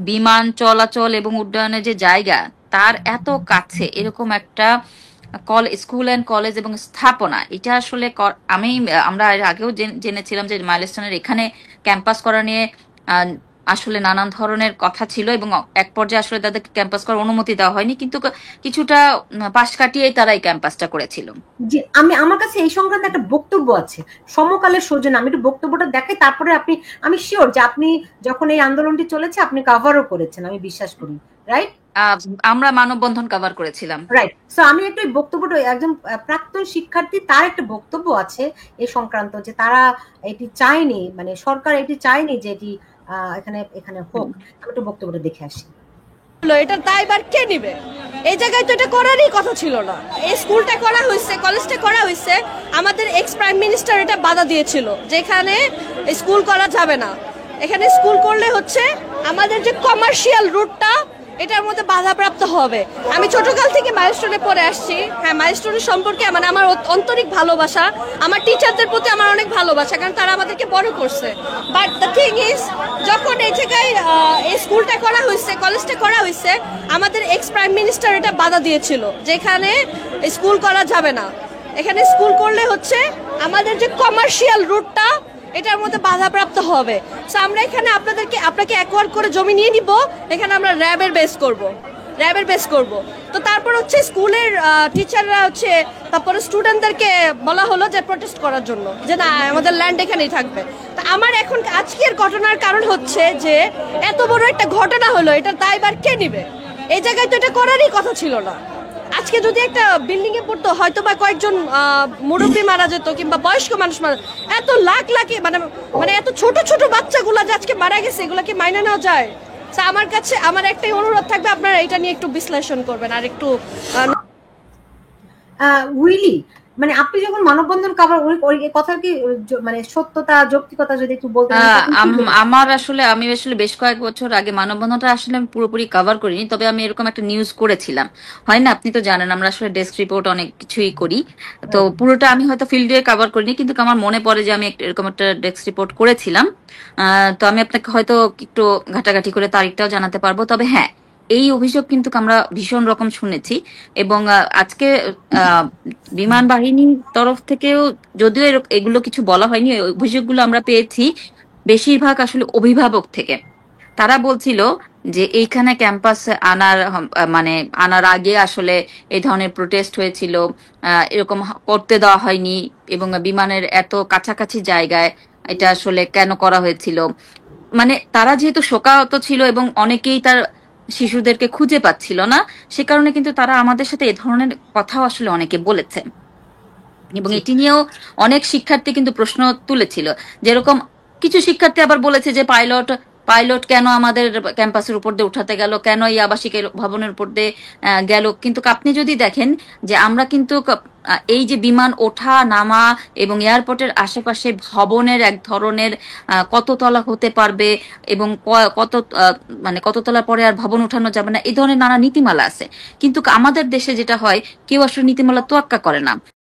বিমান চলাচল এবং উড্ডয়নের যে জায়গা, তার এত কাছে এরকম একটা স্কুল অ্যান্ড কলেজ এবং স্থাপনা, এটা আসলে আমরা এর আগেও জেনেছিলাম যে মাইলস্টোনের এখানে ক্যাম্পাস করা নিয়ে আহ, আসলে নানান ধরনের কথা ছিল, এবং এক পর্যায়ে আসলে তাদেরকে ক্যাম্পাস করার অনুমতি দেওয়া হয়নি, কিন্তু কিছুটা পাশ কাটিয়েই তারা এই ক্যাম্পাসটা করেছিল। জি, আমার কাছে এই সংক্রান্ত একটা বক্তব্য আছে, সমকালের সৌজন্য। আমি একটু বক্তব্যটা দেখাই, তারপরে আমি শিওর যে আপনি যখন এই আন্দোলনটি চলেছে আপনি কাভারও করেছেন, আমি বিশ্বাস করি। রাইট? আহ, আমরা মানববন্ধন কভার করেছিলাম। রাইট। সো আমি একটু এই বক্তব্যটা, একজন প্রাক্তন শিক্ষার্থী, তার একটা বক্তব্য আছে এই সংক্রান্ত, যে তারা এটি চায়নি, মানে সরকার এটি চায়নি যে এটি এখানে এখানে হোক। আমি একটু বক্তব্যটা দেখে আসি। এটার দায়ভার কে নিবে? এই জায়গায় তো এটা করারই কথা ছিল না। এই স্কুলটা করা হয়েছে, কলেজটা করা হয়েছে, আমাদের এক্স প্রাইম মিনিস্টার এটা বাধা দিয়েছিল যেখানে স্কুল করা যাবে না। এখানে স্কুল করলে হচ্ছে আমাদের যে কমার্শিয়াল রুটটা এটার মধ্যে বাধাপ্রাপ্ত হবে। আমি ছোটকাল থেকে মাইলস্টোনে পড়ে আসছি। হ্যাঁ, মাইলস্টোনের সম্পর্কে মানে আমার আন্তরিক ভালোবাসা, আমার টিচারদের প্রতি আমার অনেক ভালোবাসা, কারণ তারা আমাদেরকে বড় করছে। বাট দ্য থিং ইজ, যখন এই জায়গায় এই স্কুলটা করা হয়েছে, কলেজটা করা হয়েছে, আমাদের এক্স প্রাইম মিনিস্টার এটা বাধা দিয়েছিল যেখানে স্কুল করা যাবে না। এখানে স্কুল করলে হচ্ছে আমাদের যে কমার্শিয়াল রুটটা এটার মধ্যে বাধাপ্রাপ্ত হবে। সো আমরা এখানে আপনাকে অ্যাকোয়ার করে জমি নিয়ে নিব, এখানে আমরা র্যাবের বেস করব। তো তারপর হচ্ছে স্কুলের টিচাররা হচ্ছে, তারপরে স্টুডেন্টদেরকে বলা হলো যে প্রোটেস্ট করার জন্য, যে না আমাদের ল্যান্ড এখানেই থাকবে। তো আমার এখন আজকের ঘটনার কারণ হচ্ছে যে এত বড় একটা ঘটনা হলো, এটার দায়ভার কে নিবে? এই জায়গায় তো এটা করারই কথা ছিল না। আজকে যদি একটা বিল্ডিং এ পড়তো, হয়তো বা কয়েকজন মুরব্বী মারা যেত কিংবা বয়স্ক মানুষ মারা, এত লাখ লাখে মানে মানে এত ছোট ছোট বাচ্চাগুলা যে আজকে মারা গেছে, এগুলা কি মাইনে নেওয়া যায়? আমার কাছে আমার একটাই অনুরোধ থাকবে, আপনারা এটা নিয়ে একটু বিশ্লেষণ করবেন আর একটু উইলি, মানে আপনি যখন মানববন্ধন কাভার, ওই কথার কি মানে সত্যতা যৌক্তিকতা যদি একটু বলতেন। আমি আসলে বেশ কয়েক বছর আগে মানববন্ধনটা আসলে আমি পুরোপুরি কভার করিনি, তবে আমি এরকম একটা নিউজ করেছিলাম। হয় না, আপনি তো জানেন আমরা আসলে ডেস্ক রিপোর্ট অনেক কিছুই করি। তো পুরোটা আমি হয়তো ফিল্ডে কভার করিনি, কিন্তু আমার মনে পড়ে যে আমি এরকম একটা ডেস্ক রিপোর্ট করেছিলাম। তো আমি আপনাকে হয়তো একটু ঘাটাঘাটি করে তারিখটাও জানাতে পারবো। তবে হ্যাঁ, এই অভিযোগ কিন্তু আমরা ভীষণ রকম শুনেছি, এবং আজকে আহ বিমান বাহিনীর তরফ থেকেও যদিও এগুলো কিছু বলা হয়নি, ওই অভিযোগগুলো আমরা পেয়েছি বেশিরভাগ আসলে অভিভাবক থেকে। তারা বলছিল যে এইখানে ক্যাম্পাস মানে আনার আগে আসলে এই ধরনের প্রোটেস্ট হয়েছিল, এরকম করতে দেওয়া হয়নি, এবং বিমানের এত কাছাকাছি জায়গায় এটা আসলে কেন করা হয়েছিল। মানে তারা যেহেতু শোকাহত ছিল এবং অনেকেই তার শিশুদেরকে খুঁজে পাচ্ছিল না, সে কারণে কিন্তু তারা আমাদের সাথে এ ধরনের কথাও আসলে অনেকে বলেছে, এবং এটি নিয়েও অনেক শিক্ষার্থী কিন্তু প্রশ্ন তুলেছিল। যেরকম কিছু শিক্ষার্থী আবার বলেছে যে পাইলট পাইলট কেন আমাদের ক্যাম্পাসের উপর দিয়ে উঠাতে গেল, কেন এই আবাসিক ভবনের উপর দিয়ে গেল। কিন্তু আপনি যদি দেখেন যে আমরা কিন্তু এই যে বিমান ওঠা নামা এবং এয়ারপোর্টের আশেপাশে ভবনের এক ধরনের কত তলা হতে পারবে, এবং কত মানে কত তলার পরে আর ভবন উঠানো যাবে না, এই ধরনের নানা নীতিমালা আছে। কিন্তু আমাদের দেশে যেটা হয়, কেউ আসলে নীতিমালা তোয়াক্কা করে না।